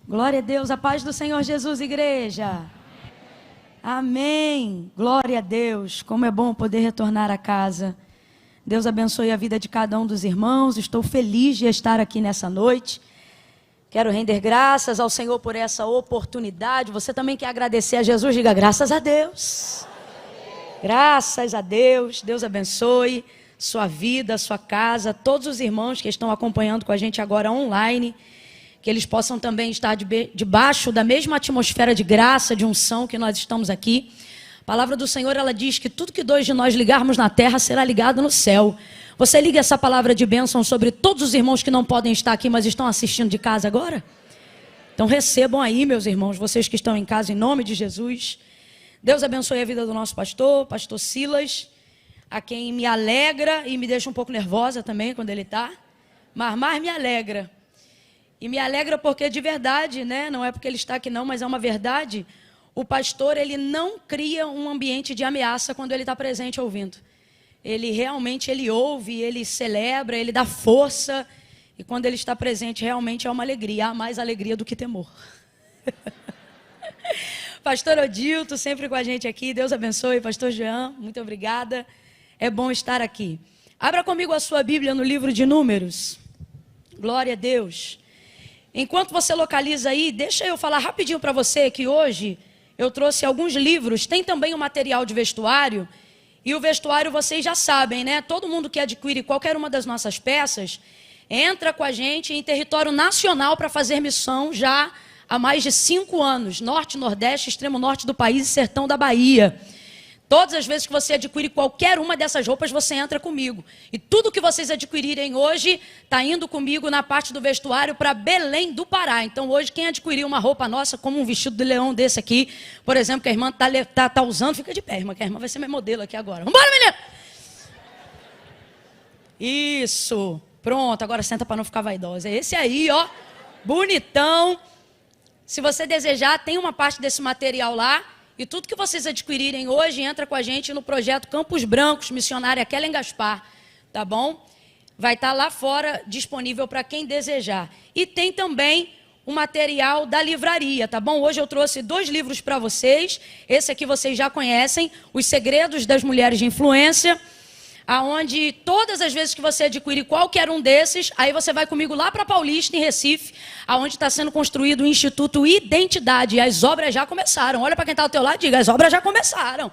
Glória a Deus, a paz do Senhor Jesus, igreja. Amém. Glória a Deus. Como é bom poder retornar a casa. Deus abençoe a vida de cada um dos irmãos. Estou feliz de estar aqui nessa noite. Quero render graças ao Senhor por essa oportunidade. Você também quer agradecer a Jesus? Diga graças a Deus. Graças a Deus. Deus abençoe sua vida, sua casa, todos os irmãos que estão acompanhando com a gente agora online. Que eles possam também estar debaixo da mesma atmosfera de graça, de unção que nós estamos aqui. A palavra do Senhor, ela diz que tudo que dois de nós ligarmos na terra será ligado no céu. Você liga essa palavra de bênção sobre todos os irmãos que não podem estar aqui, mas estão assistindo de casa agora? Então recebam aí, meus irmãos, vocês que estão em casa, em nome de Jesus. Deus abençoe a vida do nosso pastor Silas, a quem me alegra e me deixa um pouco nervosa também quando ele está, mas mais me alegra. E me alegra porque de verdade, né? Não é porque ele está aqui não, mas é uma verdade. O pastor, ele não cria um ambiente de ameaça quando ele está presente ouvindo. Ele realmente, ele ouve, ele celebra, ele dá força. E quando ele está presente, realmente é uma alegria. Há mais alegria do que temor. Pastor Odilto, sempre com a gente aqui. Deus abençoe. Pastor Jean, muito obrigada. É bom estar aqui. Abra comigo a sua Bíblia no livro de Números. Glória a Deus. Enquanto você localiza aí, deixa eu falar rapidinho para você que hoje eu trouxe alguns livros, tem também o material de vestuário, e o vestuário vocês já sabem, né? Todo mundo que adquire qualquer uma das nossas peças, entra com a gente em território nacional para fazer missão já há mais de 5 anos, norte, nordeste, extremo norte do país e sertão da Bahia. Todas as vezes que você adquire qualquer uma dessas roupas, você entra comigo. E tudo que vocês adquirirem hoje, está indo comigo na parte do vestuário para Belém do Pará. Então hoje quem adquirir uma roupa nossa, como um vestido de leão desse aqui, por exemplo, que a irmã tá usando, fica de pé, irmã, que a irmã vai ser minha modelo aqui agora. Vambora, menina! Isso, pronto, agora senta para não ficar vaidosa. É esse aí, ó, bonitão. Se você desejar, tem uma parte desse material lá. E tudo que vocês adquirirem hoje, entra com a gente no projeto Campos Brancos, missionária Kellen Gaspar, tá bom? Vai estar lá fora disponível para quem desejar. E tem também o material da livraria, tá bom? Hoje eu trouxe 2 livros para vocês. Esse aqui vocês já conhecem, Os Segredos das Mulheres de Influência, aonde todas as vezes que você adquirir qualquer um desses, aí você vai comigo lá para Paulista, em Recife, aonde está sendo construído o Instituto Identidade. E as obras já começaram. Olha para quem está ao teu lado e diga, as obras já começaram.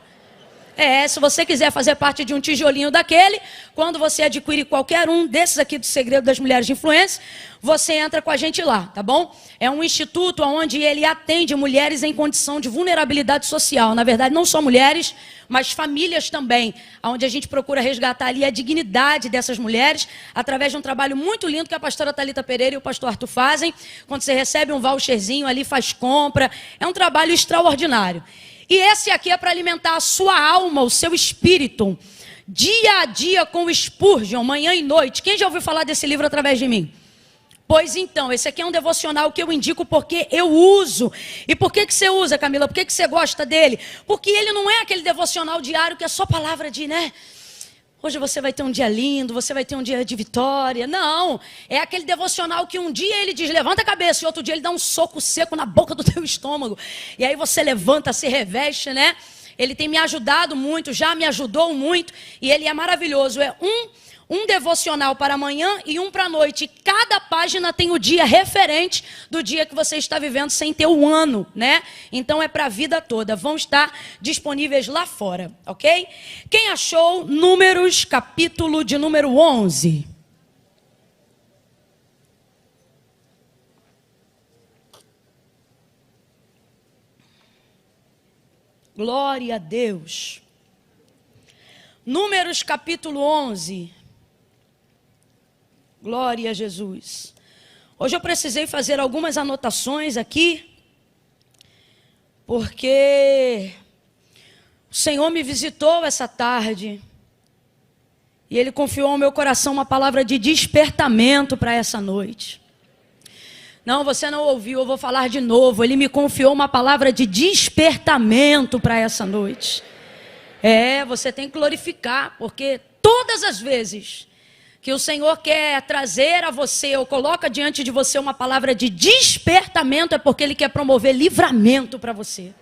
Se você quiser fazer parte de um tijolinho daquele, quando você adquirir qualquer um desses aqui do Segredo das Mulheres de Influência, você entra com a gente lá, tá bom? É um instituto onde ele atende mulheres em condição de vulnerabilidade social. Na verdade, não só mulheres, mas famílias também, onde a gente procura resgatar ali a dignidade dessas mulheres, através de um trabalho muito lindo que a pastora Thalita Pereira e o pastor Arthur fazem. Quando você recebe um voucherzinho ali, faz compra. É um trabalho extraordinário. E esse aqui é para alimentar a sua alma, o seu espírito, dia a dia com o Spurgeon, manhã e noite. Quem já ouviu falar desse livro através de mim? Pois então, esse aqui é um devocional que eu indico porque eu uso. E por que você usa, Camila? Por que você gosta dele? Porque ele não é aquele devocional diário que é só palavra de, né? Hoje você vai ter um dia lindo, você vai ter um dia de vitória. Não, é aquele devocional que um dia ele diz, levanta a cabeça, e outro dia ele dá um soco seco na boca do teu estômago. E aí você levanta, se reveste, né? Ele tem me ajudado muito, já me ajudou muito, e ele é maravilhoso. É um devocional para amanhã e um para a noite. Cada página tem o dia referente do dia que você está vivendo sem ter o ano, né? Então é para a vida toda. Vão estar disponíveis lá fora, ok? Quem achou Números, capítulo de número 11? Glória a Deus. Números, capítulo 11. Glória a Jesus. Hoje eu precisei fazer algumas anotações aqui, porque o Senhor me visitou essa tarde e Ele confiou ao meu coração uma palavra de despertamento para essa noite. Não, você não ouviu, eu vou falar de novo. Ele me confiou uma palavra de despertamento para essa noite. Você tem que glorificar, porque todas as vezes que o Senhor quer trazer a você, ou coloca diante de você uma palavra de despertamento, é porque Ele quer promover livramento para você.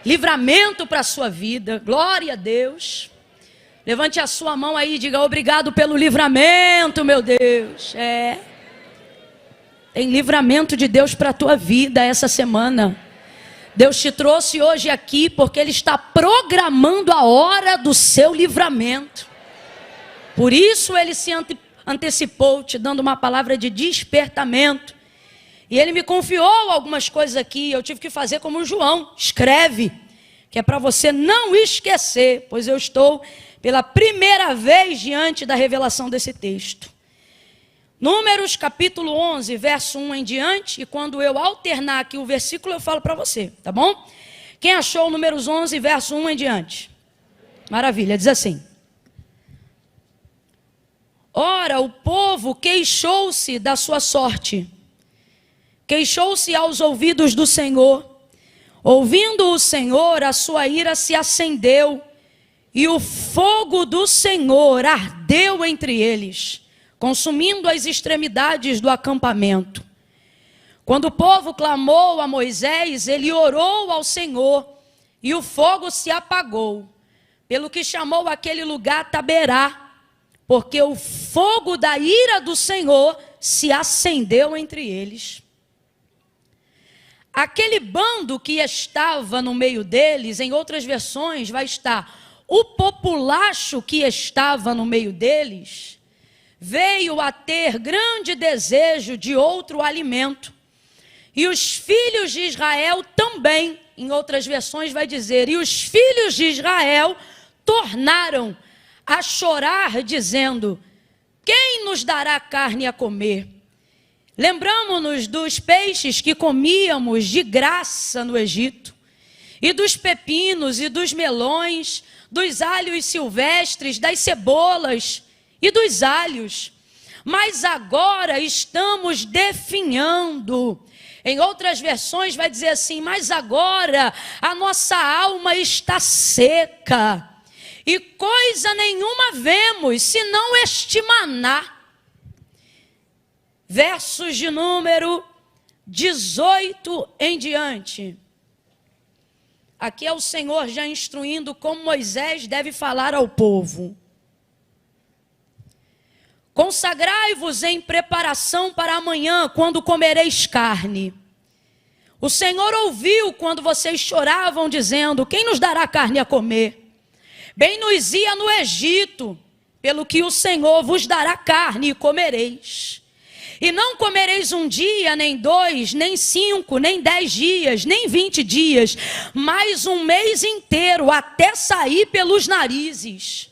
Livramento para a sua vida. Glória a Deus. Levante a sua mão aí e diga: obrigado pelo livramento, meu Deus. Tem livramento de Deus para a tua vida essa semana. Deus te trouxe hoje aqui porque Ele está programando a hora do seu livramento. Por isso Ele se antecipou, te dando uma palavra de despertamento. E Ele me confiou algumas coisas aqui. Eu tive que fazer como o João: escreve, que é para você não esquecer, pois eu estou pela primeira vez diante da revelação desse texto. Números capítulo 11, verso 1 em diante, e quando eu alternar aqui o versículo eu falo para você, tá bom? Quem achou Números 11, verso 1 em diante? Maravilha, diz assim: ora, o povo queixou-se da sua sorte, queixou-se aos ouvidos do Senhor. Ouvindo o Senhor, a sua ira se acendeu, e o fogo do Senhor ardeu entre eles, consumindo as extremidades do acampamento. Quando o povo clamou a Moisés, ele orou ao Senhor, e o fogo se apagou, pelo que chamou aquele lugar Taberá, porque o fogo da ira do Senhor se acendeu entre eles. Aquele bando que estava no meio deles, em outras versões vai estar: o populacho que estava no meio deles veio a ter grande desejo de outro alimento. E os filhos de Israel também, em outras versões vai dizer, e os filhos de Israel tornaram a chorar, dizendo: quem nos dará carne a comer? Lembramos-nos dos peixes que comíamos de graça no Egito, e dos pepinos e dos melões, dos alhos silvestres, das cebolas e dos alhos. Mas agora estamos definhando. Em outras versões vai dizer assim: mas agora a nossa alma está seca, e coisa nenhuma vemos, senão este maná. Versos de número 18 em diante. Aqui é o Senhor já instruindo como Moisés deve falar ao povo. Consagrai-vos em preparação para amanhã, quando comereis carne. O Senhor ouviu quando vocês choravam, dizendo: quem nos dará carne a comer? Bem nos ia no Egito, pelo que o Senhor vos dará carne e comereis. E não comereis um dia, nem 2, nem 5, nem 10 dias, nem 20 dias, mas um mês inteiro, até sair pelos narizes.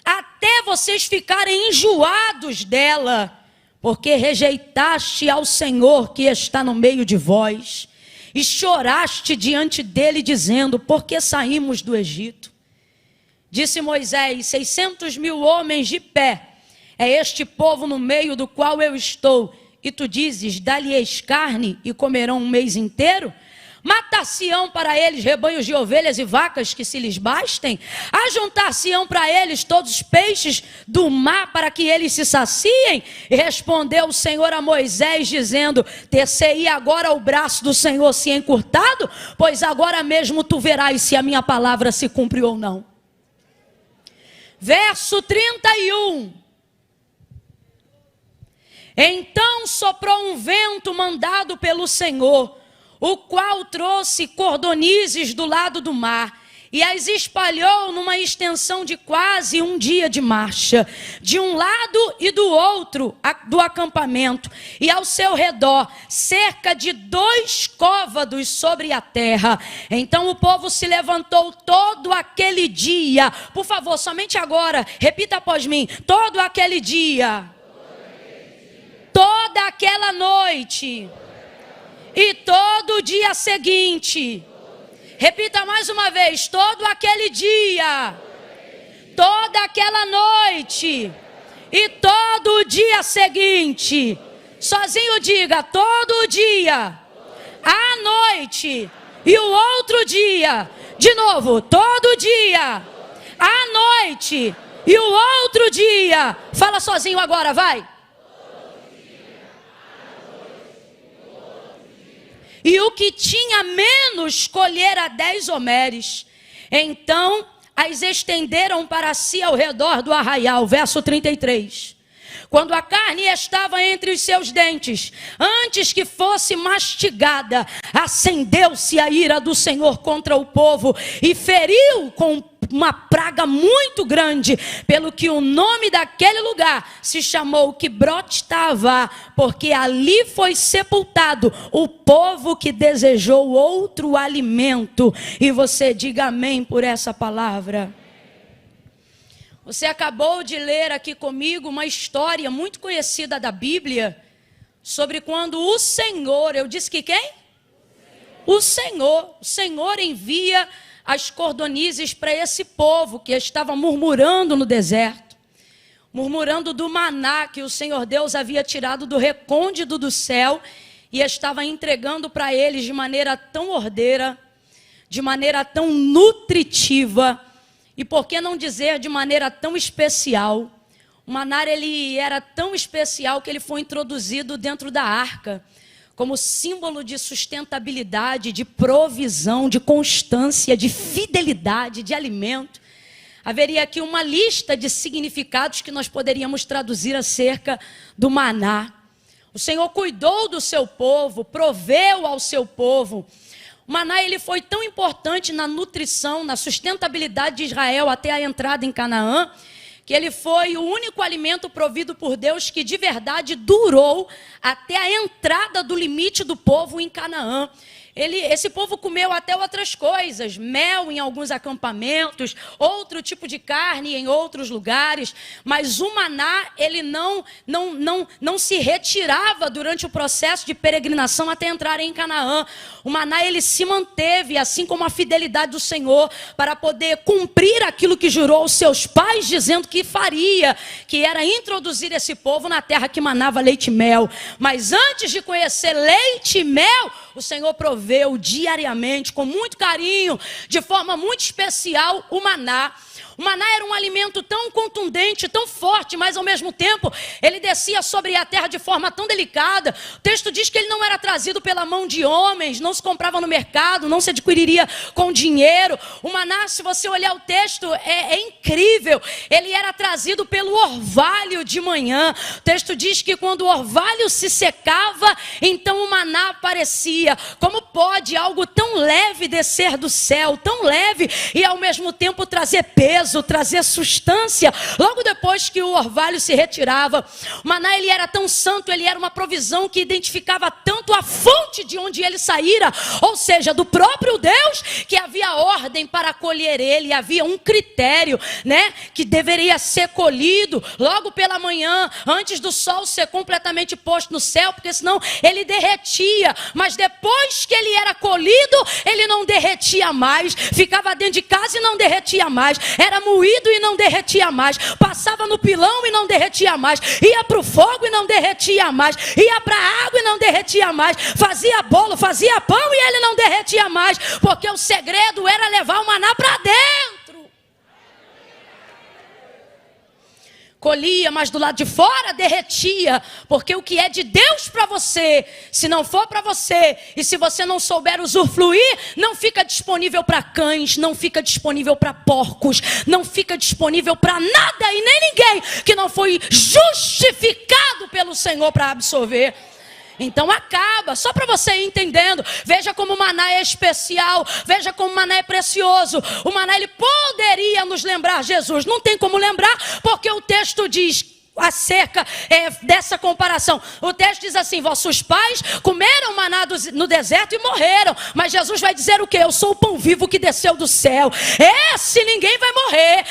Até vocês ficarem enjoados dela, porque rejeitaste ao Senhor que está no meio de vós, e choraste diante dele, dizendo: por que saímos do Egito? Disse Moisés: 600.000 homens de pé, é este povo no meio do qual eu estou, e tu dizes: dá-lhes carne e comerão um mês inteiro? Matar-se-ão para eles rebanhos de ovelhas e vacas que se lhes bastem? Ajuntar-se-ão para eles todos os peixes do mar para que eles se saciem? E respondeu o Senhor a Moisés, dizendo: ter-se-ia agora o braço do Senhor se encurtado? Pois agora mesmo tu verás se a minha palavra se cumpre ou não. Verso 31. Então soprou um vento mandado pelo Senhor, o qual trouxe cordonizes do lado do mar, e as espalhou numa extensão de quase um dia de marcha, de um lado e do outro do acampamento, e ao seu redor, cerca de 2 côvados sobre a terra. Então o povo se levantou todo aquele dia. Por favor, somente agora, repita após mim: todo aquele dia, toda aquela noite e todo o dia seguinte. Repita mais uma vez: todo aquele dia, toda aquela noite e todo o dia seguinte. Sozinho diga: todo o dia, a noite e o outro dia. De novo: todo dia, a noite E o outro dia, fala sozinho agora, vai. E o que tinha menos colhera 10 homeres. Então as estenderam para si ao redor do arraial. Verso 33. Quando a carne estava entre os seus dentes, antes que fosse mastigada, acendeu-se a ira do Senhor contra o povo e feriu com uma praga muito grande, pelo que o nome daquele lugar se chamou Quibrote-Tavá, porque ali foi sepultado o povo que desejou outro alimento. E você diga amém por essa palavra. Você acabou de ler aqui comigo uma história muito conhecida da Bíblia, sobre quando o Senhor, eu disse que quem? O Senhor envia as cordonizes para esse povo que estava murmurando no deserto, murmurando do maná que o Senhor Deus havia tirado do recôndito do céu e estava entregando para eles de maneira tão ordeira, de maneira tão nutritiva, e por que não dizer de maneira tão especial. O maná, ele era tão especial que ele foi introduzido dentro da arca, como símbolo de sustentabilidade, de provisão, de constância, de fidelidade, de alimento. Haveria aqui uma lista de significados que nós poderíamos traduzir acerca do maná. O Senhor cuidou do seu povo, proveu ao seu povo. O maná, ele foi tão importante na nutrição, na sustentabilidade de Israel até a entrada em Canaã, que ele foi o único alimento provido por Deus que de verdade durou até a entrada do limite do povo em Canaã. Esse povo comeu até outras coisas, mel em alguns acampamentos, outro tipo de carne em outros lugares, mas o maná, ele não se retirava durante o processo de peregrinação até entrar em Canaã. O maná, ele se manteve, assim como a fidelidade do Senhor, para poder cumprir aquilo que jurou aos seus pais, dizendo que faria, que era introduzir esse povo na terra que manava leite e mel. Mas antes de conhecer leite e mel, o Senhor proveu diariamente, com muito carinho, de forma muito especial, o maná. O maná era um alimento tão contundente, tão forte, mas ao mesmo tempo ele descia sobre a terra de forma tão delicada. O texto diz que ele não era trazido pela mão de homens, não se comprava no mercado, não se adquiriria com dinheiro. O maná, se você olhar o texto, é incrível. Ele era trazido pelo orvalho de manhã. O texto diz que quando o orvalho se secava, então o maná aparecia. Como pode algo tão leve descer do céu, tão leve, e ao mesmo tempo trazer peso, trazer substância? Logo depois que o orvalho se retirava, o maná, ele era tão santo, ele era uma provisão que identificava tanto a fonte de onde ele saíra, ou seja, do próprio Deus, que havia ordem para colher ele, havia um critério, né, que deveria ser colhido logo pela manhã, antes do sol ser completamente posto no céu, porque senão ele derretia. Mas depois que ele era colhido, ele não derretia mais, ficava dentro de casa e não derretia mais, era moído e não derretia mais, passava no pilão e não derretia mais, ia para o fogo e não derretia mais, ia para a água e não derretia mais, fazia bolo, fazia pão e ele não derretia mais, porque o segredo era levar o maná para dentro. Colhia, mas do lado de fora derretia, porque o que é de Deus para você, se não for para você, e se você não souber usufruir, não fica disponível para cães, não fica disponível para porcos, não fica disponível para nada e nem ninguém que não foi justificado pelo Senhor para absorver. Então acaba, só para você ir entendendo. Veja como o maná é especial, veja como o maná é precioso. O maná, ele poderia nos lembrar Jesus, não tem como lembrar, porque o texto diz acerca dessa comparação. O texto diz assim: vossos pais comeram maná no deserto e morreram, mas Jesus vai dizer o quê? Eu sou o pão vivo que desceu do céu. Esse ninguém vai morrer,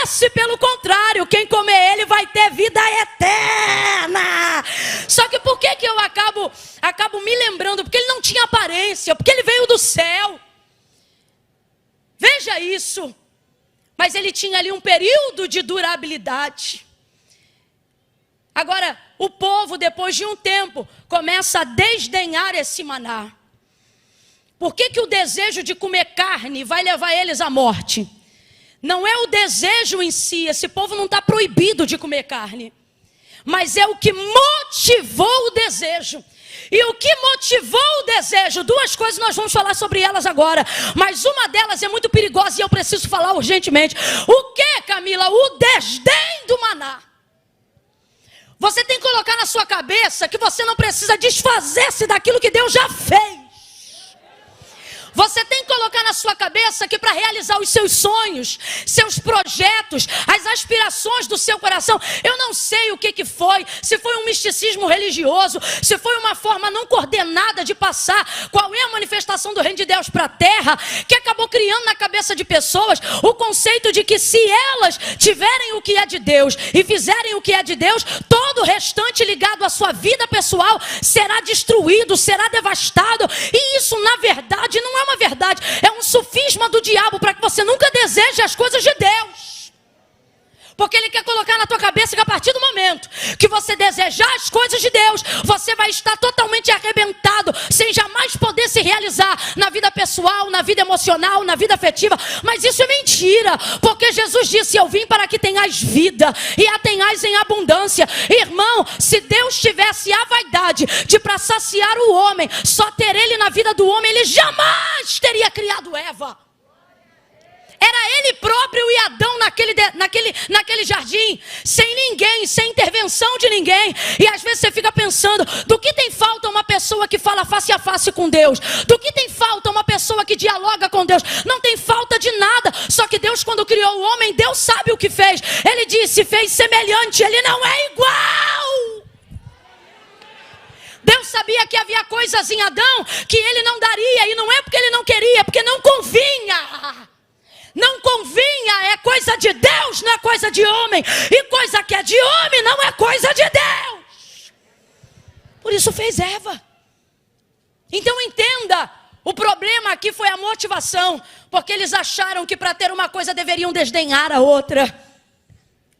esse pelo contrário, quem comer ele vai ter vida eterna. Só que por que eu acabo me lembrando? Porque ele não tinha aparência, porque ele veio do céu. Veja isso. Mas ele tinha ali um período de durabilidade. Agora, o povo, depois de um tempo, começa a desdenhar esse maná. Por que o desejo de comer carne vai levar eles à morte? Não é o desejo em si, esse povo não está proibido de comer carne. Mas é o que motivou o desejo. E o que motivou o desejo? Duas coisas nós vamos falar sobre elas agora. Mas uma delas é muito perigosa e eu preciso falar urgentemente. O que, Camila? O desdém do maná. Você tem que colocar na sua cabeça que você não precisa desfazer-se daquilo que Deus já fez. Você tem que colocar na sua cabeça que para realizar os seus sonhos, seus projetos, as aspirações do seu coração, eu não sei o que foi, se foi um misticismo religioso, se foi uma forma não coordenada de passar qual é a manifestação do reino de Deus para a terra, que acabou criando na cabeça de pessoas o conceito de que se elas tiverem o que é de Deus e fizerem o que é de Deus, todo o restante ligado à sua vida pessoal será destruído, será devastado. E isso na verdade não é uma verdade, é um sofisma do diabo para que você nunca deseje as coisas de Deus. Porque ele quer colocar na tua cabeça que a partir do momento que você desejar as coisas de Deus, você vai estar totalmente arrebentado, sem jamais poder se realizar na vida pessoal, na vida emocional, na vida afetiva. Mas isso é mentira, porque Jesus disse: eu vim para que tenhais vida e a tenhais em abundância. Irmão, se Deus tivesse a vaidade de para saciar o homem, só ter ele na vida do homem, ele jamais teria criado Eva. Era ele próprio e Adão naquele jardim, sem ninguém, sem intervenção de ninguém. E às vezes você fica pensando, do que tem falta uma pessoa que fala face a face com Deus? Do que tem falta uma pessoa que dialoga com Deus? Não tem falta de nada. Só que Deus, quando criou o homem, Deus sabe o que fez. Ele disse, fez semelhante, ele não é igual. Deus sabia que havia coisas em Adão que ele não daria, e não é porque ele não queria, é porque não convinha. Não convinha, é coisa de Deus, não é coisa de homem. E coisa que é de homem não é coisa de Deus. Por isso fez Eva. Então entenda, o problema aqui foi a motivação. Porque eles acharam que para ter uma coisa deveriam desdenhar a outra.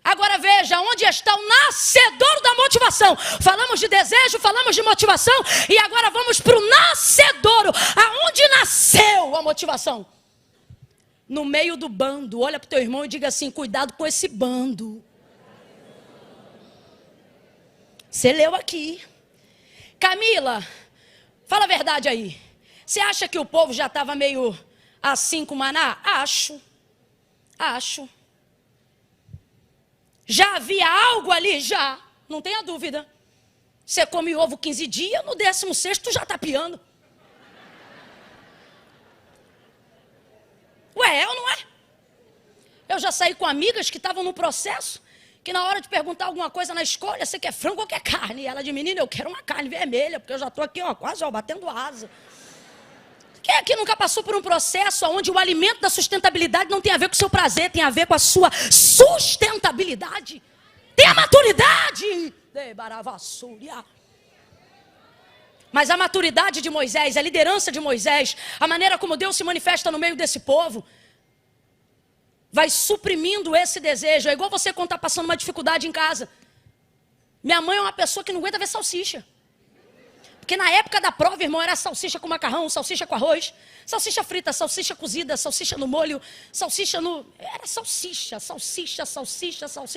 Agora veja, onde está o nascedor da motivação? Falamos de desejo, falamos de motivação. E agora vamos para o nascedouro. Aonde nasceu a motivação? No meio do bando. Olha para o teu irmão e diga assim, cuidado com esse bando. Você leu aqui. Camila, fala a verdade aí. Você acha que o povo já estava meio assim com o maná? Acho. Já havia algo ali? Já. Não tenha dúvida. Você come ovo 15 dias, no 16º tu já está piando. Ué, é ou não é? Eu já saí com amigas que estavam no processo, que na hora de perguntar alguma coisa na escolha, você quer frango ou quer carne? E ela de menina, eu quero uma carne vermelha, porque eu já estou aqui, ó, quase ó, batendo asa. Quem aqui nunca passou por um processo onde o alimento da sustentabilidade não tem a ver com o seu prazer, tem a ver com a sua sustentabilidade? Tem a maturidade. Mas a maturidade de Moisés, a liderança de Moisés, a maneira como Deus se manifesta no meio desse povo, vai suprimindo esse desejo. É igual você quando está passando uma dificuldade em casa. Minha mãe é uma pessoa que não aguenta ver salsicha. Porque na época da prova, irmão, era salsicha com macarrão, salsicha com arroz, salsicha frita, salsicha cozida, salsicha no molho, salsicha no... Era salsicha.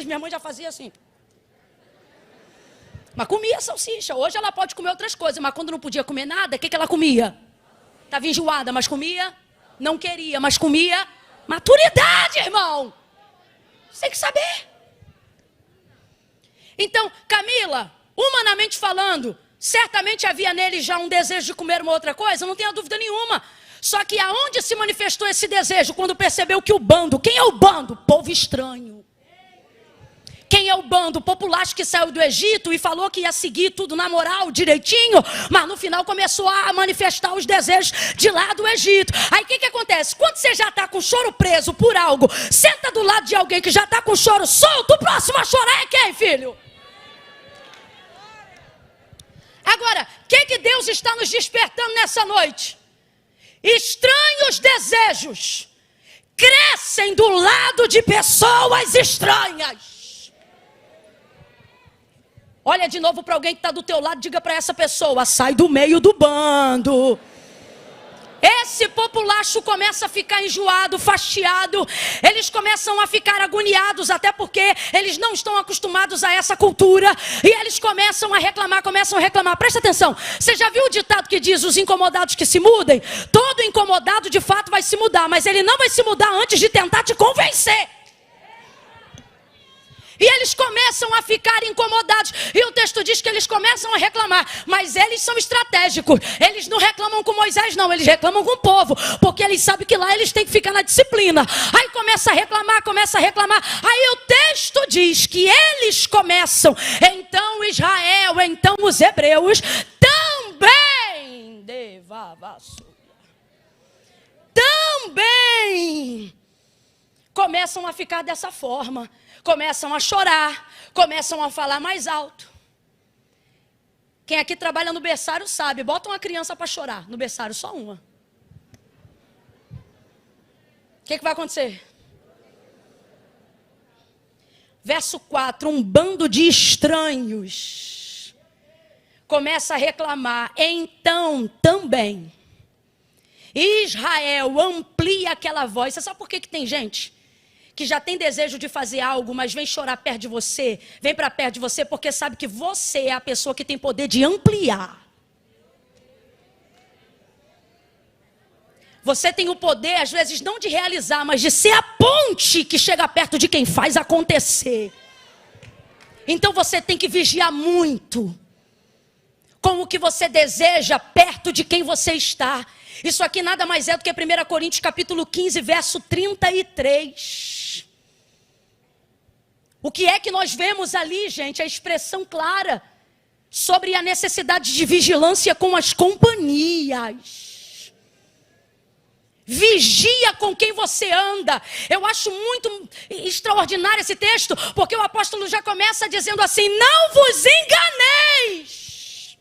Minha mãe já fazia assim. Mas comia salsicha. Hoje ela pode comer outras coisas, mas quando não podia comer nada, o que ela comia? Estava enjoada, mas comia? Não queria, mas comia? Maturidade, irmão! Você tem que saber. Então, Camila, humanamente falando, certamente havia nele já um desejo de comer uma outra coisa, não tenha dúvida nenhuma. Só que aonde se manifestou esse desejo? Quando percebeu que o bando, quem é o bando? Povo estranho. Quem é o bando? O populacho que saiu do Egito e falou que ia seguir tudo na moral, direitinho, mas no final começou a manifestar os desejos de lá do Egito. Aí o que acontece? Quando você já está com o choro preso por algo, senta do lado de alguém que já está com o choro solto, o próximo a chorar é quem, filho? Agora, o que Deus está nos despertando nessa noite? Estranhos desejos crescem do lado de pessoas estranhas. Olha de novo para alguém que está do teu lado, diga para essa pessoa, sai do meio do bando. Esse populacho começa a ficar enjoado, fastiado. Eles começam a ficar agoniados, até porque eles não estão acostumados a essa cultura. E eles começam a reclamar. Presta atenção. Você já viu o ditado que diz: os incomodados que se mudem? Todo incomodado de fato vai se mudar, mas ele não vai se mudar antes de tentar te convencer. E eles começam a ficar incomodados. E o texto diz que eles começam a reclamar. Mas eles são estratégicos. Eles não reclamam com Moisés, não. Eles reclamam com o povo. Porque eles sabem que lá eles têm que ficar na disciplina. Aí começa a reclamar. Aí o texto diz que eles começam. Então Israel, então os hebreus também começam a ficar dessa forma. Começam a chorar, começam a falar mais alto. Quem aqui trabalha no berçário sabe, bota uma criança para chorar no berçário, só uma. O que vai acontecer? Verso 4, um bando de estranhos começa a reclamar. Então também Israel amplia aquela voz. Você sabe por que tem gente que já tem desejo de fazer algo, mas vem chorar perto de você, vem para perto de você, porque sabe que você é a pessoa que tem poder de ampliar. Você tem o poder, às vezes, não de realizar, mas de ser a ponte que chega perto de quem faz acontecer. Então você tem que vigiar muito com o que você deseja perto de quem você está. Isso aqui nada mais é do que 1 Coríntios capítulo 15, verso 33. O que é que nós vemos ali, gente? A expressão clara sobre a necessidade de vigilância com as companhias. Vigia com quem você anda. Eu acho muito extraordinário esse texto, porque o apóstolo já começa dizendo assim: não vos enganeis.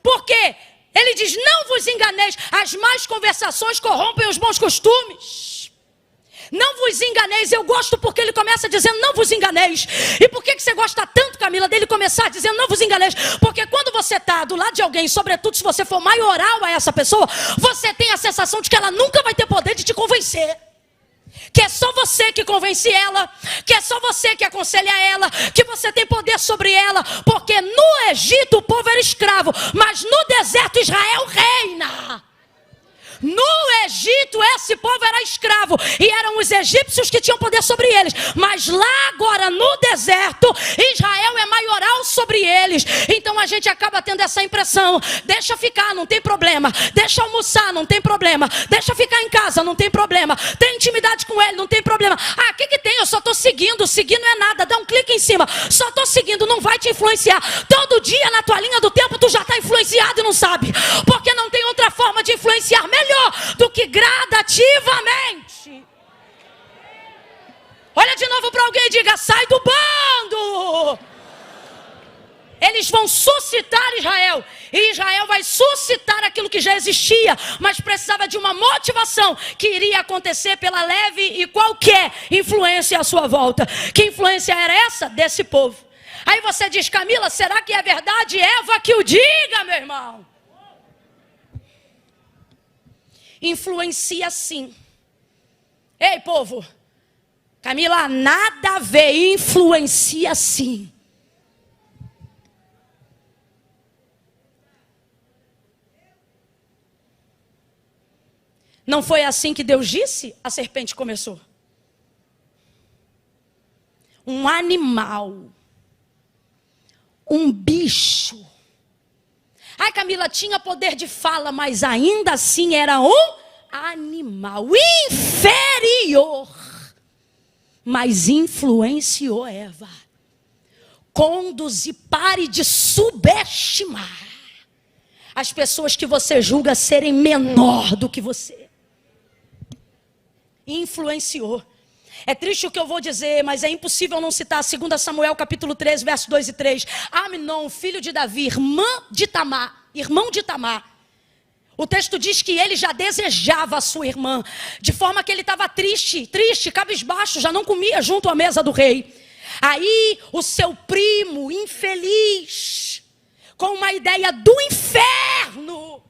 Porque ele diz: não vos enganeis, as más conversações corrompem os bons costumes. Não vos enganeis. Eu gosto porque ele começa dizendo: não vos enganeis. E por que você gosta tanto, Camila, dele começar dizendo: não vos enganeis? Porque quando você está do lado de alguém, sobretudo se você for maioral a essa pessoa, você tem a sensação de que ela nunca vai ter poder de te convencer. Que é só você que convence ela, que é só você que aconselha ela, que você tem poder sobre ela. Porque no Egito o povo era escravo, mas no deserto Israel reina. No Egito esse povo era escravo e eram os egípcios que tinham poder sobre eles. Mas lá agora no deserto Israel é maioral sobre eles. Então a gente acaba tendo essa impressão: deixa ficar, não tem problema. Deixa almoçar, não tem problema. Deixa ficar em casa, não tem problema. Tem intimidade com ele, não tem problema. Ah, o que tem? Eu só estou seguindo. Seguir não é nada, dá um clique em cima. Só estou seguindo, não vai te influenciar. Todo dia na tua linha do tempo tu já está influenciado e não sabe. Porque não tem outra forma de influenciar melhor do que gradativamente. Olha de novo para alguém e diga: sai do bando. Eles vão suscitar Israel, e Israel vai suscitar aquilo que já existia, mas precisava de uma motivação que iria acontecer pela leve e qualquer influência à sua volta. Que influência era essa? Desse povo. Aí você diz: Camila, será que é verdade? Eva que o diga, meu irmão. Influencia sim. Ei, povo, Camila, nada a ver, influencia sim. Não foi assim que Deus disse? A serpente começou. Um animal, um bicho. Ai, Camila, tinha poder de fala, mas ainda assim era um animal inferior. Mas influenciou Eva. Conduze, pare de subestimar as pessoas que você julga serem menor do que você. Influenciou. É triste o que eu vou dizer, mas é impossível não citar 2 Samuel capítulo 13, versos 2 e 3. Amnon, filho de Davi, irmão de Tamar. O texto diz que ele já desejava a sua irmã, de forma que ele estava triste, cabisbaixo, já não comia junto à mesa do rei. Aí o seu primo, infeliz, com uma ideia do inferno,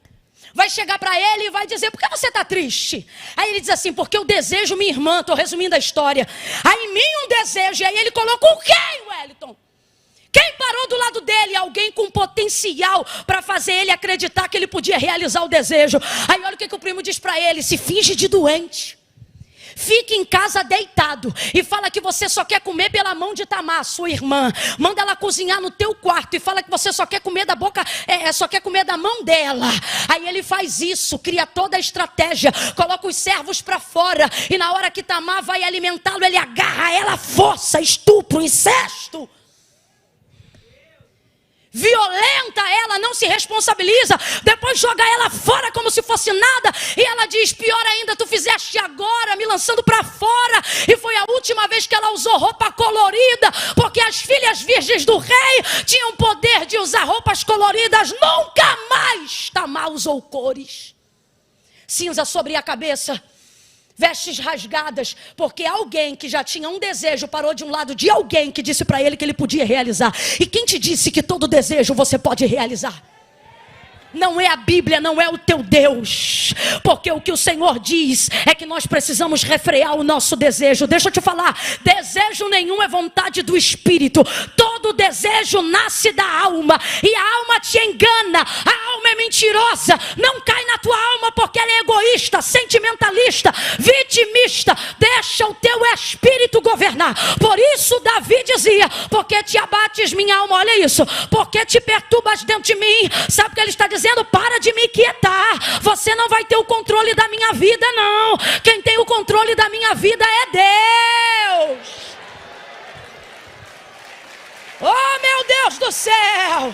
vai chegar para ele e vai dizer: por que você está triste? Aí ele diz assim: porque eu desejo minha irmã. Estou resumindo a história. Aí em mim um desejo. E aí ele colocou quem, Wellington? Quem parou do lado dele? Alguém com potencial para fazer ele acreditar que ele podia realizar o desejo. Aí olha o que o primo diz para ele: se finge de doente. Fique em casa deitado e fala que você só quer comer pela mão de Tamar, sua irmã. Manda ela cozinhar no teu quarto e fala que você só quer comer da boca, só quer comer da mão dela. Aí ele faz isso, cria toda a estratégia, coloca os servos para fora e na hora que Tamar vai alimentá-lo, ele agarra ela à força, estupro, incesto. Violenta ela, não se responsabiliza, depois joga ela fora como se fosse nada, e ela diz: pior ainda, tu fizeste agora, me lançando para fora, e foi a última vez que ela usou roupa colorida, porque as filhas virgens do rei tinham poder de usar roupas coloridas, nunca mais Tamar usou cores, cinza sobre a cabeça, vestes rasgadas, porque alguém que já tinha um desejo parou de um lado de alguém que disse para ele que ele podia realizar. E quem te disse que todo desejo você pode realizar? Não é a Bíblia, não é o teu Deus, porque o que o Senhor diz é que nós precisamos refrear o nosso desejo. Deixa eu te falar, desejo nenhum é vontade do Espírito. Todo desejo nasce da alma, e a alma te engana, a alma é mentirosa, não cai na tua alma porque ela é egoísta, sentimentalista, vitimista. Deixa o teu espírito governar. Por isso Davi dizia: porque te abates minha alma, olha isso, porque te perturbas dentro de mim. Sabe o que ele está dizendo? Para de me quietar, você não vai ter o controle da minha vida não, quem tem o controle da minha vida é Deus. Oh meu Deus do céu,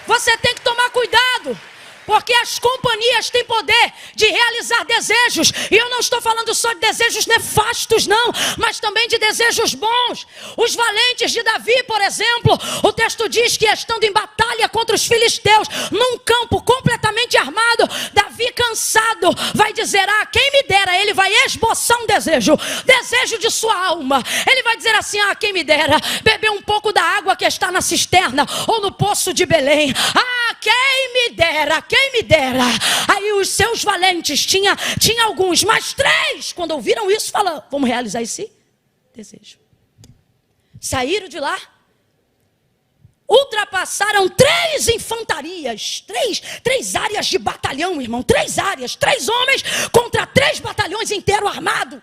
você tem que tomar cuidado, porque as companhias têm poder de realizar desejos. E eu não estou falando só de desejos nefastos não, mas também de desejos bons. Os valentes de Davi, por exemplo, o texto diz que estando em batalha contra os filisteus, num campo completamente armado, Davi cansado vai dizer: ah, quem me dera. Ele vai esboçar um desejo de sua alma. Ele vai dizer assim: ah, quem me dera beber um pouco da água que está na cisterna ou no poço de Belém. Ah, quem me dera, quem me dera. Aí os seus valentes, tinha alguns, mas 3, quando ouviram isso, falaram: vamos realizar esse desejo. Saíram de lá, ultrapassaram 3 infantarias, 3 áreas de batalhão, irmão, 3 áreas, 3 homens contra 3 batalhões inteiros armados.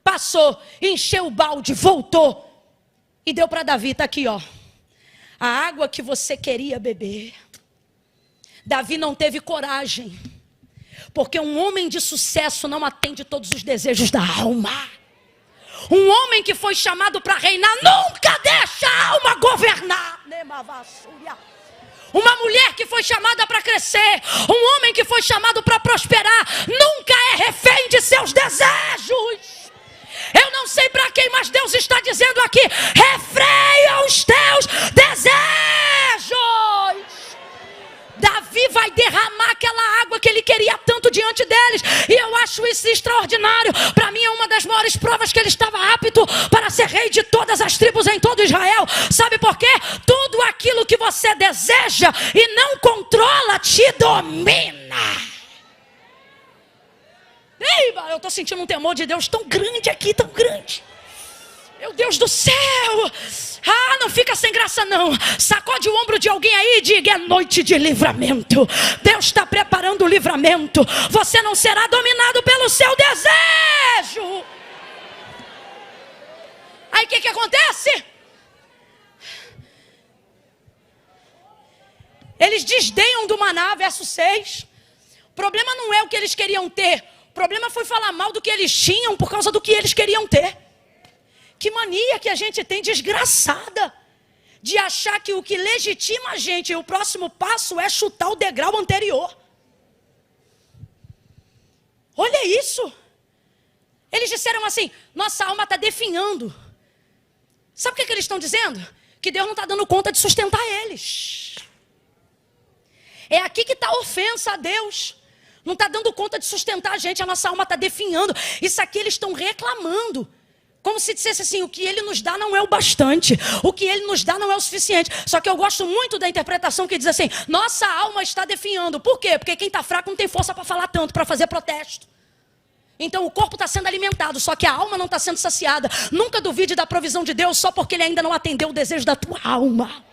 Passou, encheu o balde, voltou e deu para Davi: está aqui, ó, a água que você queria beber. Davi não teve coragem, porque um homem de sucesso não atende todos os desejos da alma. Um homem que foi chamado para reinar nunca deixa a alma governar. Uma mulher que foi chamada para crescer, um homem que foi chamado para prosperar, nunca é refém de seus desejos. Eu não sei para quem, mas Deus está dizendo aqui: refreia os teus desejos. Davi vai derramar aquela água que ele queria tanto diante deles, e eu acho isso extraordinário. Para mim é uma das maiores provas que ele estava apto para ser rei de todas as tribos em todo Israel. Sabe por quê? Tudo aquilo que você deseja e não controla te domina. Ei, eu estou sentindo um temor de Deus tão grande aqui, tão grande. Meu Deus do céu. Ah, não fica sem graça não. Sacode o ombro de alguém aí e diga: é noite de livramento. Deus está preparando o livramento. Você não será dominado pelo seu desejo. Aí o que acontece? Eles desdenham do maná, verso 6. O problema não é o que eles queriam ter. O problema foi falar mal do que eles tinham por causa do que eles queriam ter. Que mania que a gente tem desgraçada de achar que o que legitima a gente e o próximo passo é chutar o degrau anterior. Olha isso. Eles disseram assim: nossa alma está definhando. Sabe o que eles estão dizendo? Que Deus não está dando conta de sustentar eles. É aqui que está a ofensa a Deus. Não está dando conta de sustentar a gente, a nossa alma está definhando. Isso aqui eles estão reclamando. Como se dissesse assim, o que ele nos dá não é o bastante. O que ele nos dá não é o suficiente. Só que eu gosto muito da interpretação que diz assim, nossa alma está definhando. Por quê? Porque quem está fraco não tem força para falar tanto, para fazer protesto. Então o corpo está sendo alimentado, só que a alma não está sendo saciada. Nunca duvide da provisão de Deus só porque ele ainda não atendeu o desejo da tua alma.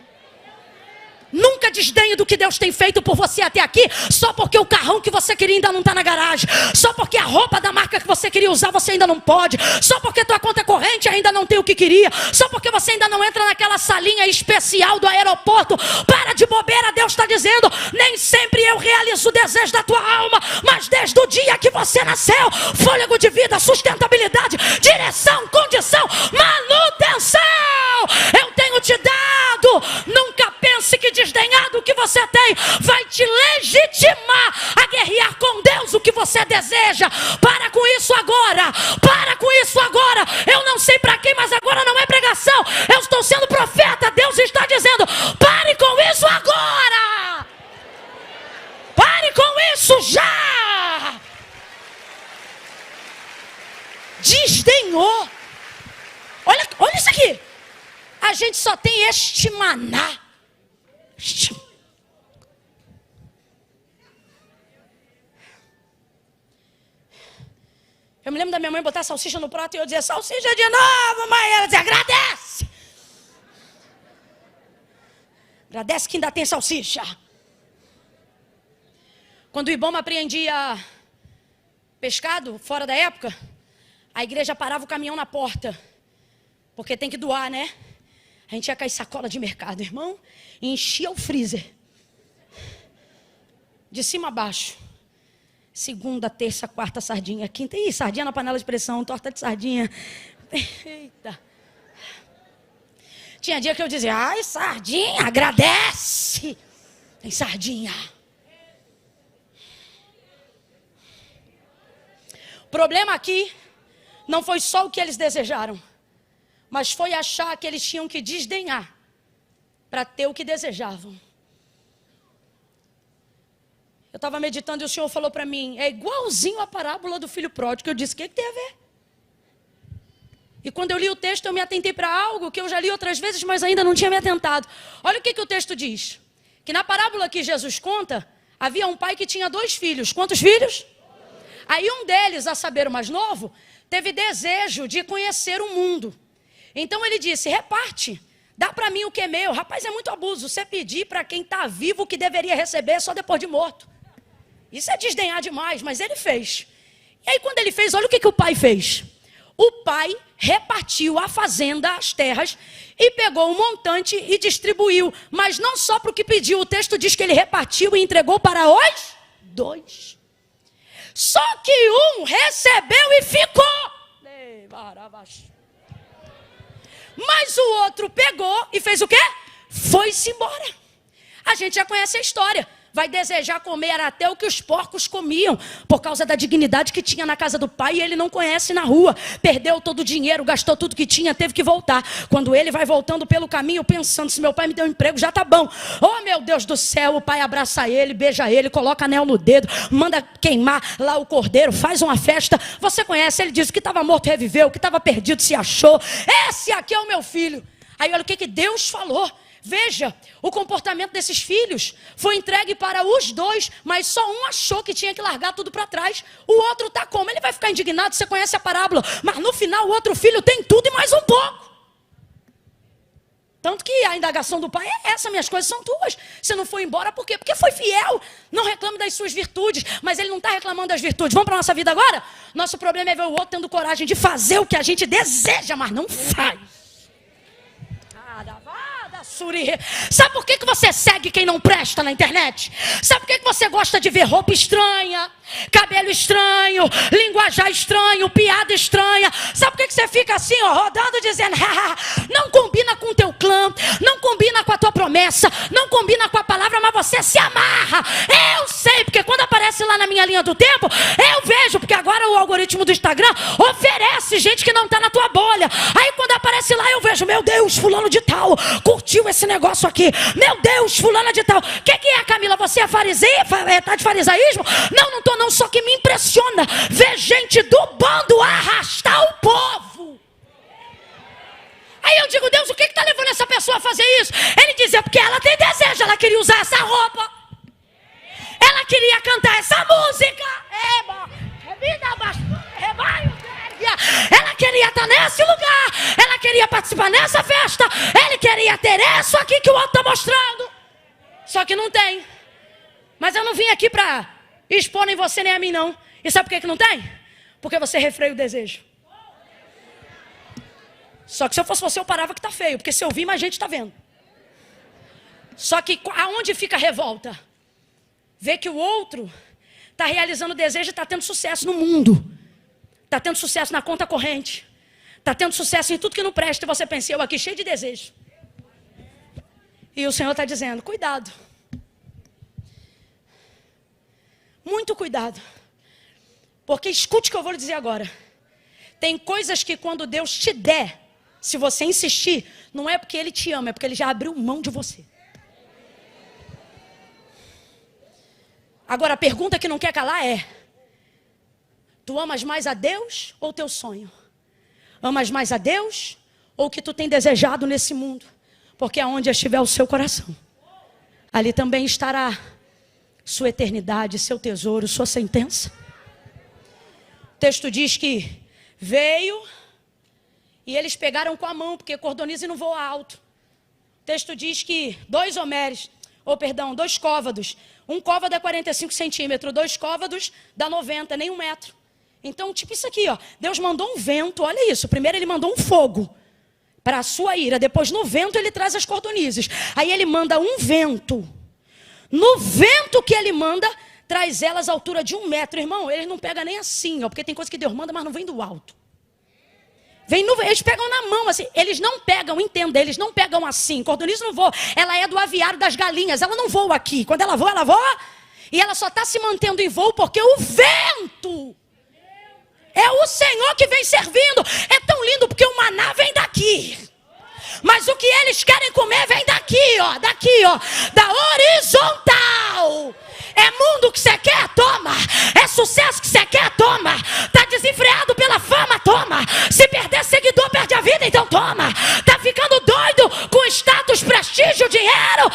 Nunca desdenhe do que Deus tem feito por você até aqui, só porque o carrão que você queria ainda não está na garagem, só porque a roupa da marca que você queria usar você ainda não pode, só porque tua conta corrente ainda não tem o que queria, só porque você ainda não entra naquela salinha especial do aeroporto. Para de bobeira, Deus está dizendo, nem sempre eu realizo o desejo da tua alma, mas desde o dia que você nasceu, fôlego de vida, sustentabilidade, direção, condição, manutenção, eu tenho te dado. Nunca pense que desdenhar do que você tem vai te legitimar a guerrear com Deus o que você deseja. Para com isso agora. Para com isso agora. Eu não sei para quem, mas agora não é pregação. Eu estou sendo profeta. Deus está dizendo, pare com isso agora. Pare com isso já. Desdenhou. Olha isso aqui. A gente só tem este maná. Eu me lembro da minha mãe botar salsicha no prato e eu dizia, salsicha de novo, mãe. Ela dizia, agradece. Agradece que ainda tem salsicha. Quando o Ibama apreendia pescado, fora da época, a igreja parava o caminhão na porta. Porque tem que doar, né? A gente ia cair sacola de mercado, irmão, e enchia o freezer. De cima a baixo. Segunda, terça, quarta, sardinha. Quinta, sardinha na panela de pressão, torta de sardinha. Eita. Tinha dia que eu dizia, ai, sardinha, agradece. Tem sardinha. O problema aqui não foi só o que eles desejaram, mas foi achar que eles tinham que desdenhar para ter o que desejavam. Eu estava meditando e o Senhor falou para mim, é igualzinho a parábola do filho pródigo. Eu disse, o que tem a ver? E quando eu li o texto, eu me atentei para algo que eu já li outras vezes, mas ainda não tinha me atentado. Olha o que o texto diz. Que na parábola que Jesus conta, havia um pai que tinha 2 filhos. Quantos filhos? Aí um deles, a saber o mais novo, teve desejo de conhecer o mundo. Então ele disse, reparte, dá para mim o que é meu. Rapaz, é muito abuso você pedir para quem está vivo o que deveria receber só depois de morto. Isso é desdenhar demais, mas ele fez. E aí quando ele fez, olha o que o pai fez. O pai repartiu a fazenda, as terras, e pegou um montante e distribuiu. Mas não só para o que pediu, o texto diz que ele repartiu e entregou para os 2. Só que um recebeu e ficou. Mas o outro pegou e fez o quê? Foi-se embora. A gente já conhece a história. Vai desejar comer até o que os porcos comiam, por causa da dignidade que tinha na casa do pai, e ele não conhece na rua. Perdeu todo o dinheiro, gastou tudo que tinha, teve que voltar. Quando ele vai voltando pelo caminho, pensando, se meu pai me deu um emprego, já tá bom. Oh, meu Deus do céu, o pai abraça ele, beija ele, coloca anel no dedo, manda queimar lá o cordeiro, faz uma festa. Você conhece, ele diz que estava morto, reviveu, que estava perdido, se achou. Esse aqui é o meu filho. Aí olha o que Deus falou. Veja, o comportamento desses filhos foi entregue para os 2, mas só um achou que tinha que largar tudo para trás. O outro está como? Ele vai ficar indignado, você conhece a parábola, mas no final o outro filho tem tudo e mais um pouco. Tanto que a indagação do pai é essa, minhas coisas são tuas. Você não foi embora por quê? Porque foi fiel, não reclame das suas virtudes, mas ele não está reclamando das virtudes. Vamos para a nossa vida agora? Nosso problema é ver o outro tendo coragem de fazer o que a gente deseja, mas não faz. Sabe por que você segue quem não presta na internet? Sabe por que você gosta de ver roupa estranha, cabelo estranho, linguajar estranho, piada estranha? Sabe por que você fica assim, ó, rodando, dizendo, não combina com o teu clã, não combina com a tua promessa, não combina com a palavra, mas você se amarra. Eu sei, porque quando aparece lá na minha linha do tempo, eu vejo, porque agora o algoritmo do Instagram oferece gente que não está na tua bolha. Aí quando aparece lá, eu vejo, meu Deus, fulano de tal curtiu esse negócio aqui. Meu Deus, fulana de tal. O que é, Camila? Você é fariseia? Tá de farisaísmo? Não tô não, só que me impressiona ver gente do bando arrastar o povo. Aí eu digo, Deus, o que está levando essa pessoa a fazer isso? Ele dizia, porque ela tem desejo, ela queria usar essa roupa. Ela queria cantar essa música. Ela queria estar nesse lugar. Ela queria participar nessa festa. Ele queria ter isso aqui que o outro está mostrando. Só que não tem. Mas eu não vim aqui para expor nem você nem a mim, não. E sabe por que não tem? Porque você refreia o desejo. Só que se eu fosse você, eu parava que está feio. Porque se eu vi, mais gente está vendo. Só que aonde fica a revolta? Ver que o outro está realizando desejo e está tendo sucesso no mundo. Está tendo sucesso na conta corrente. Está tendo sucesso em tudo que não presta. E você pensa, eu aqui cheio de desejo. E o Senhor está dizendo, cuidado. Muito cuidado. Porque escute o que eu vou lhe dizer agora. Tem coisas que quando Deus te der, se você insistir, não é porque Ele te ama, é porque Ele já abriu mão de você. Agora a pergunta que não quer calar é: tu amas mais a Deus ou teu sonho? Amas mais a Deus ou o que tu tem desejado nesse mundo? Porque aonde estiver o seu coração, ali também estará sua eternidade, seu tesouro, sua sentença. O texto diz que veio e eles pegaram com a mão, porque cordonize não voa alto. O texto diz que 2 côvados. Um côvado é 45 centímetros, 2 côvados dá 90, nem 1 metro. Então, tipo isso aqui, ó. Deus mandou um vento, olha isso. Primeiro ele mandou um fogo para a sua ira. Depois no vento ele traz as cordonizes. Aí ele manda um vento. No vento que ele manda, traz elas à altura de 1 metro. Irmão, eles não pegam nem assim, ó. Porque tem coisa que Deus manda, mas não vem do alto. Eles pegam na mão, assim. Eles não pegam, entenda, eles não pegam assim. Cordonize não voa. Ela é do aviário das galinhas. Ela não voa aqui. Quando ela voa. E ela só está se mantendo em voo porque o vento é o Senhor que vem servindo. É tão lindo porque o maná vem daqui. Mas o que eles querem comer vem daqui, ó. Daqui, ó. Da horizontal. É mundo que você quer? Toma. É sucesso que você quer? Toma. Tá desenfreado pela fama? Toma. Se perder seguidor, perde a vida? Então toma. Tá ficando doido com status, prestígio, dinheiro?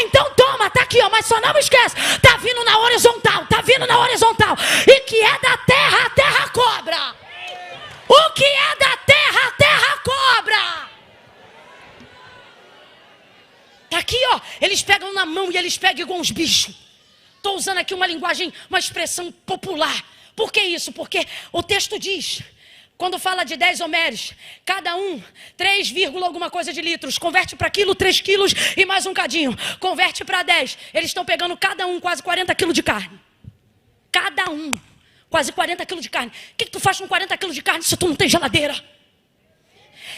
Então toma. Tá aqui, ó. Mas só não esquece. Tá vindo na horizontal. Tá vindo na horizontal. E que é da terra, a terra cobra. O que é da terra, a terra cobra. Tá aqui, ó. Eles pegam na mão e eles pegam igual uns bichos. Estou usando aqui uma linguagem, uma expressão popular. Por que isso? Porque o texto diz, quando fala de 10 homérios, cada um 3, alguma coisa de litros, converte para quilo, 3 quilos e mais um cadinho, converte para 10. Eles estão pegando cada um quase 40 quilos de carne. Cada um, quase 40 quilos de carne. O que tu faz com 40 quilos de carne se tu não tem geladeira?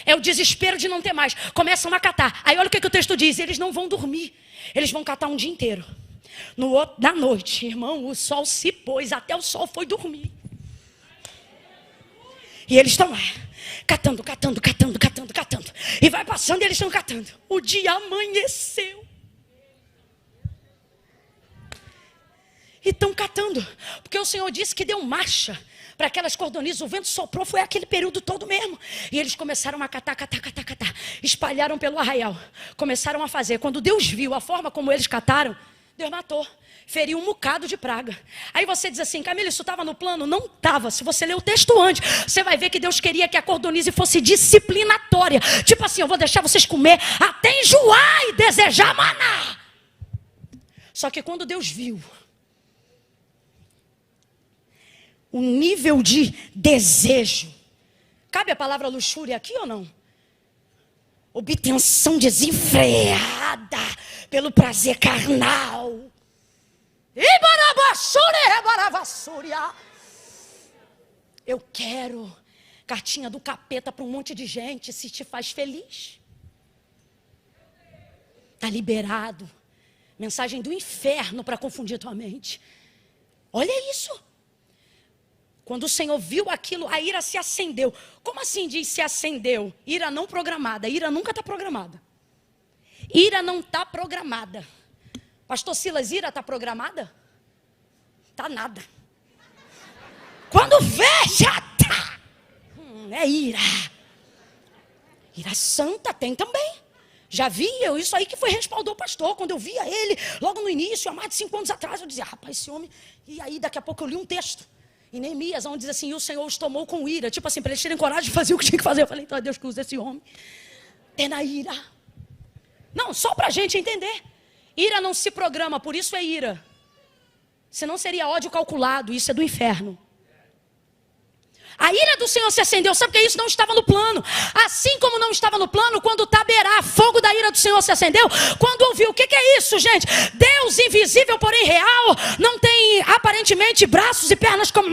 É o desespero de não ter mais. Começam a catar. Aí olha o que o texto diz, eles não vão dormir. Eles vão catar um dia inteiro. Na noite, irmão, o sol se pôs, até o sol foi dormir. E eles estão lá, catando. E vai passando e eles estão catando. O dia amanheceu. E estão catando, porque o Senhor disse que deu marcha para aquelas cordonizes, o vento soprou, foi aquele período todo mesmo. E eles começaram a catar. Espalharam pelo arraial, começaram a fazer. Quando Deus viu a forma como eles cataram, Deus matou, feriu um bocado de praga. Aí você diz assim, Camila, isso estava no plano? Não estava. Se você ler o texto antes, você vai ver que Deus queria que a cordonize fosse disciplinatória. Tipo assim, eu vou deixar vocês comer até enjoar e desejar maná. Só que quando Deus viu o nível de desejo, cabe a palavra luxúria aqui ou não? Obtenção desenfreada pelo prazer carnal. Eu quero cartinha do capeta para um monte de gente. Se te faz feliz, está liberado. Mensagem do inferno para confundir tua mente. Olha isso. Quando o Senhor viu aquilo, a ira se acendeu. Como assim diz se acendeu? Ira não programada. Ira nunca está programada. Ira não está programada. Pastor Silas, ira está programada? Está nada. Quando vê, já está. É ira. Ira santa tem também. Já vi eu, isso aí que foi respaldou o pastor. Quando eu via ele, logo no início, há mais de 5 anos atrás, eu dizia, rapaz, esse homem... E aí, daqui a pouco, eu li um texto em Neemias, onde diz assim, e o Senhor os tomou com ira. Tipo assim, para eles terem coragem de fazer o que tinha que fazer. Eu falei, então é Deus que usa esse homem. Tendo a ira. Não, só para a gente entender. Ira não se programa, por isso é ira. Senão seria ódio calculado, isso é do inferno. A ira do Senhor se acendeu, sabe o que é isso? Não estava no plano. Assim como não estava no plano, quando Taberá, fogo da ira do Senhor se acendeu, quando ouviu, o que é isso, gente? Deus invisível, porém real, não tem aparentemente braços e pernas como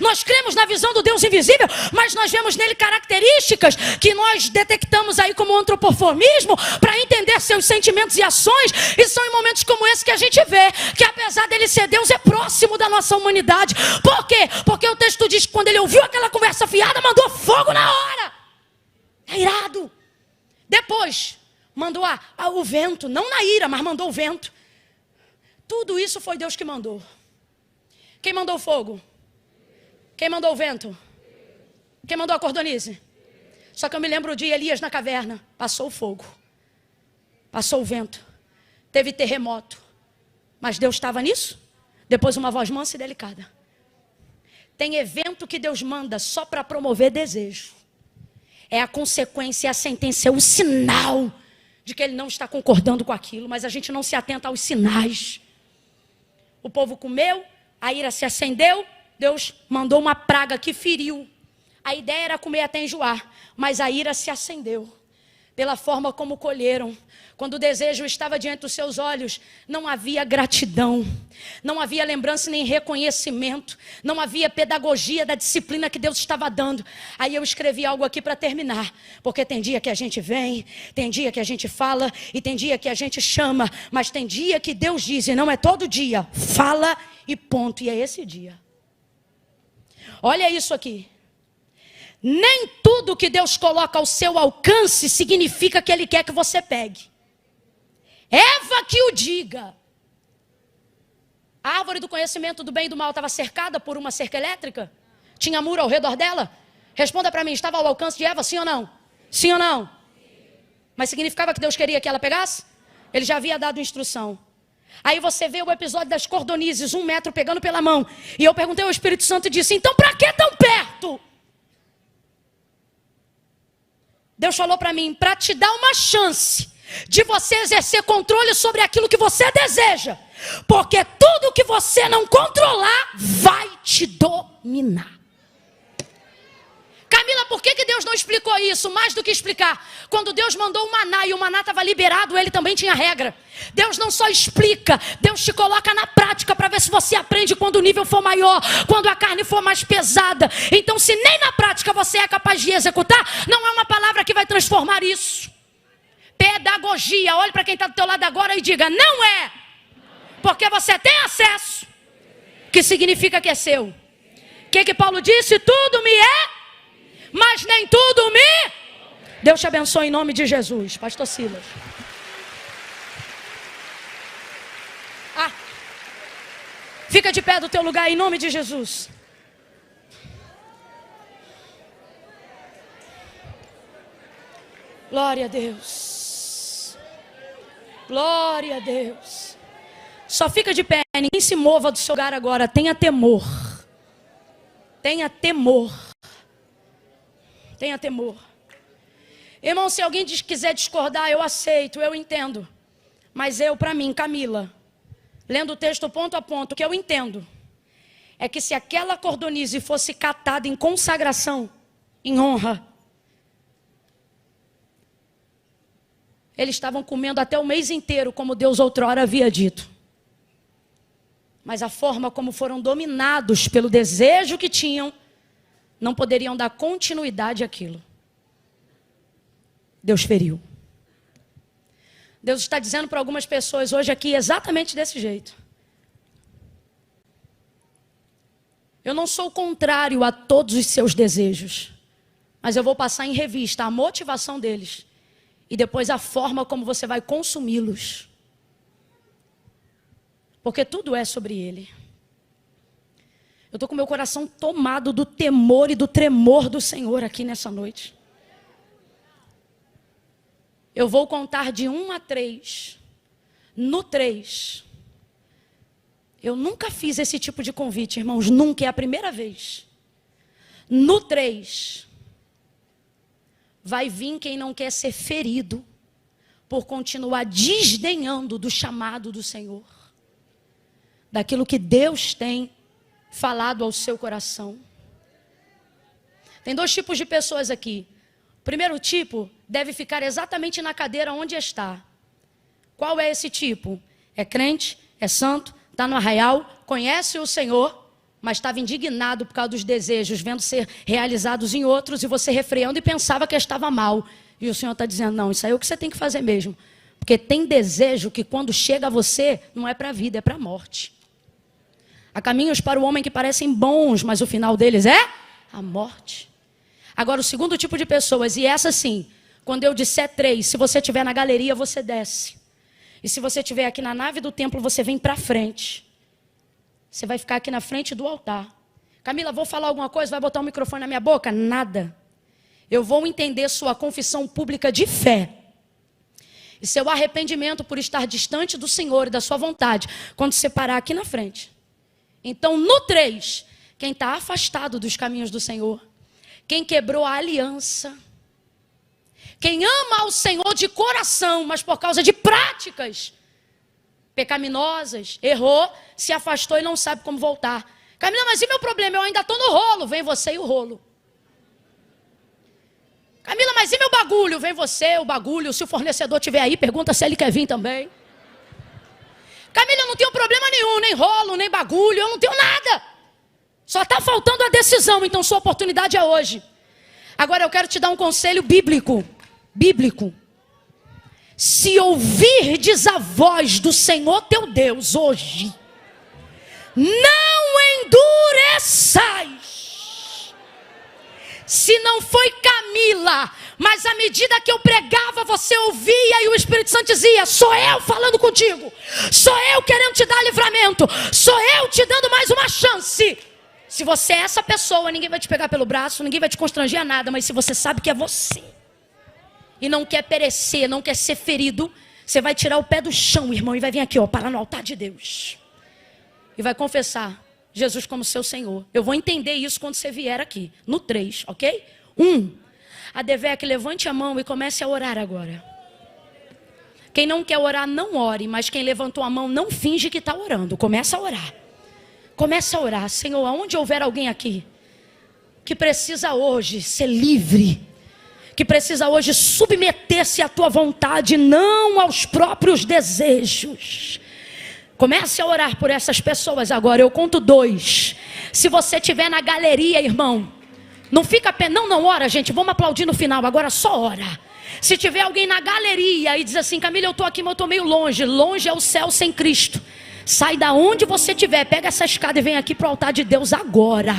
nós cremos na visão do Deus invisível, mas nós vemos nele características que nós detectamos aí como antropoformismo, para entender seus sentimentos e ações, e são em momentos como esse que a gente vê, que apesar dele ser Deus, é próximo da nossa humanidade. Por quê? Porque o texto diz que quando ele ouviu aquela conversa fiada, mandou fogo na hora. É irado. Depois, mandou o vento, não na ira, mas mandou o vento. Tudo isso foi Deus que mandou. Quem mandou o fogo? Quem mandou o vento? Quem mandou a cordonice? Só que eu me lembro de Elias na caverna. Passou o fogo. Passou o vento. Teve terremoto. Mas Deus estava nisso? Depois uma voz mansa e delicada. Tem evento que Deus manda só para promover desejo. É a consequência, é a sentença, é o sinal de que ele não está concordando com aquilo, mas a gente não se atenta aos sinais. O povo comeu, a ira se acendeu, Deus mandou uma praga que feriu. A ideia era comer até enjoar, mas a ira se acendeu pela forma como colheram. Quando o desejo estava diante dos seus olhos, não havia gratidão, não havia lembrança nem reconhecimento, não havia pedagogia da disciplina que Deus estava dando. Aí eu escrevi algo aqui para terminar, porque tem dia que a gente vem, tem dia que a gente fala, e tem dia que a gente chama, mas tem dia que Deus diz, e não é todo dia, fala e ponto, e é esse dia. Olha isso aqui. Nem tudo que Deus coloca ao seu alcance significa que Ele quer que você pegue. Eva que o diga. A árvore do conhecimento do bem e do mal estava cercada por uma cerca elétrica? Tinha muro ao redor dela? Responda para mim, estava ao alcance de Eva, sim ou não? Sim ou não? Mas significava que Deus queria que ela pegasse? Ele já havia dado instrução. Aí você vê o episódio das cordonizes, 1 metro pegando pela mão. E eu perguntei ao Espírito Santo e disse, então para que tão perto? Deus falou para mim, para te dar uma chance de você exercer controle sobre aquilo que você deseja. Porque tudo que você não controlar vai te dominar. Camila, por que Deus não explicou isso? Mais do que explicar. Quando Deus mandou o maná e o maná estava liberado, ele também tinha regra. Deus não só explica, Deus te coloca na prática para ver se você aprende quando o nível for maior, quando a carne for mais pesada. Então, se nem na prática você é capaz de executar, não é uma palavra que vai transformar isso. Pedagogia, olhe para quem está do teu lado agora e diga, não é. Porque você tem acesso, que significa que é seu. O que Paulo disse? Tudo me é, mas nem tudo me... Deus te abençoe em nome de Jesus. Pastor Silas. Fica de pé do teu lugar em nome de Jesus. Glória a Deus. Glória a Deus. Só fica de pé, ninguém se mova do seu lugar agora. Tenha temor. Tenha temor. Tenha temor. Irmão, se alguém quiser discordar, eu aceito, eu entendo. Mas para mim, Camila, lendo o texto ponto a ponto, o que eu entendo é que se aquela cordonize fosse catada em consagração, em honra, eles estavam comendo até o mês inteiro, como Deus outrora havia dito. Mas a forma como foram dominados pelo desejo que tinham, não poderiam dar continuidade àquilo. Deus feriu. Deus está dizendo para algumas pessoas hoje aqui exatamente desse jeito. Eu não sou contrário a todos os seus desejos, mas eu vou passar em revista a motivação deles e depois a forma como você vai consumi-los. Porque tudo é sobre Ele. Eu estou com meu coração tomado do temor e do tremor do Senhor aqui nessa noite. Eu vou contar de 1 a 3. No 3. Eu nunca fiz esse tipo de convite, irmãos. Nunca, é a primeira vez. No 3. Vai vir quem não quer ser ferido por continuar desdenhando do chamado do Senhor. Daquilo que Deus tem falado ao seu coração. Tem 2 tipos de pessoas aqui. O primeiro tipo deve ficar exatamente na cadeira onde está. Qual é esse tipo? É crente, é santo, está no arraial, conhece o Senhor, mas estava indignado por causa dos desejos, vendo ser realizados em outros, e você refreando e pensava que estava mal. E o Senhor está dizendo, não, isso aí é o que você tem que fazer mesmo. Porque tem desejo que quando chega a você, não é para a vida, é para a morte. Há caminhos para o homem que parecem bons, mas o final deles é a morte. Agora, o segundo tipo de pessoas, e essa sim, quando eu disser 3, se você estiver na galeria, você desce. E se você estiver aqui na nave do templo, você vem para frente. Você vai ficar aqui na frente do altar. Camila, vou falar alguma coisa? Vai botar o microfone na minha boca? Nada. Eu vou entender sua confissão pública de fé. E seu arrependimento por estar distante do Senhor e da sua vontade, quando você parar aqui na frente. Então, no 3, quem está afastado dos caminhos do Senhor, quem quebrou a aliança, quem ama ao Senhor de coração, mas por causa de práticas pecaminosas, errou, se afastou e não sabe como voltar. Camila, mas e meu problema? Eu ainda estou no rolo. Vem você e o rolo. Camila, mas e meu bagulho? Vem você, o bagulho. Se o fornecedor estiver aí, pergunta se ele quer vir também. Camila, eu não tenho problema nenhum, nem rolo, nem bagulho, eu não tenho nada. Só está faltando a decisão, então sua oportunidade é hoje. Agora eu quero te dar um conselho bíblico. Bíblico. Se ouvirdes a voz do Senhor teu Deus hoje, não endureçais. Se não foi Camila, mas à medida que eu pregava, você ouvia e o Espírito Santo dizia, sou eu falando contigo, sou eu querendo te dar livramento, sou eu te dando mais uma chance. Se você é essa pessoa, ninguém vai te pegar pelo braço, ninguém vai te constranger a nada, mas se você sabe que é você, e não quer perecer, não quer ser ferido, você vai tirar o pé do chão, irmão, e vai vir aqui, ó, parar no altar de Deus. E vai confessar Jesus como seu Senhor. Eu vou entender isso quando você vier aqui, no 3, ok? 1. A Devec, levante a mão e comece a orar agora. Quem não quer orar, não ore, mas quem levantou a mão, não finge que está orando. Começa a orar. Começa a orar. Senhor, aonde houver alguém aqui que precisa hoje ser livre, que precisa hoje submeter-se à tua vontade, não aos próprios desejos. Comece a orar por essas pessoas agora. Eu conto 2. Se você estiver na galeria, irmão, não fica não ora, gente. Vamos aplaudir no final. Agora só ora. Se tiver alguém na galeria e diz assim, Camila, eu estou aqui, mas eu estou meio longe. Longe é o céu sem Cristo. Sai da onde você estiver, pega essa escada e vem aqui para o altar de Deus agora.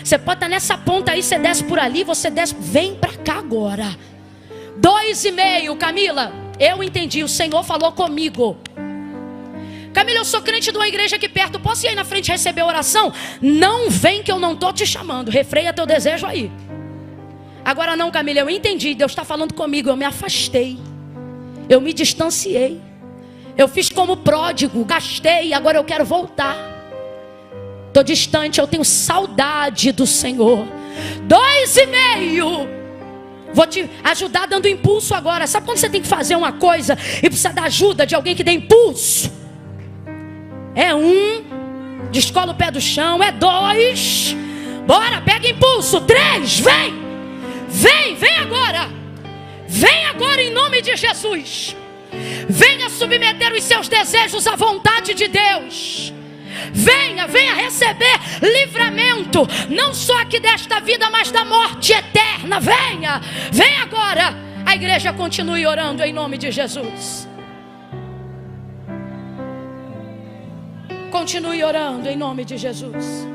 Você pode estar nessa ponta aí, você desce por ali, você desce, vem para cá agora. 2,5, Camila, eu entendi, o Senhor falou comigo. Camila, eu sou crente de uma igreja aqui perto, posso ir aí na frente receber oração? Não vem que eu não estou te chamando, refreia teu desejo aí. Agora não, Camila, eu entendi, Deus está falando comigo, eu me afastei, eu me distanciei, eu fiz como pródigo, gastei, agora eu quero voltar. Estou distante, eu tenho saudade do Senhor. 2,5. Vou te ajudar dando impulso agora. Sabe quando você tem que fazer uma coisa e precisa da ajuda de alguém que dê impulso? É 1, descola o pé do chão. É 2, bora, pega impulso. 3, vem, vem, vem agora. Vem agora em nome de Jesus. Venha submeter os seus desejos à vontade de Deus. Venha, venha receber livramento, não só aqui desta vida, mas da morte eterna. Venha, venha agora. A igreja continue orando em nome de Jesus. Continue orando em nome de Jesus.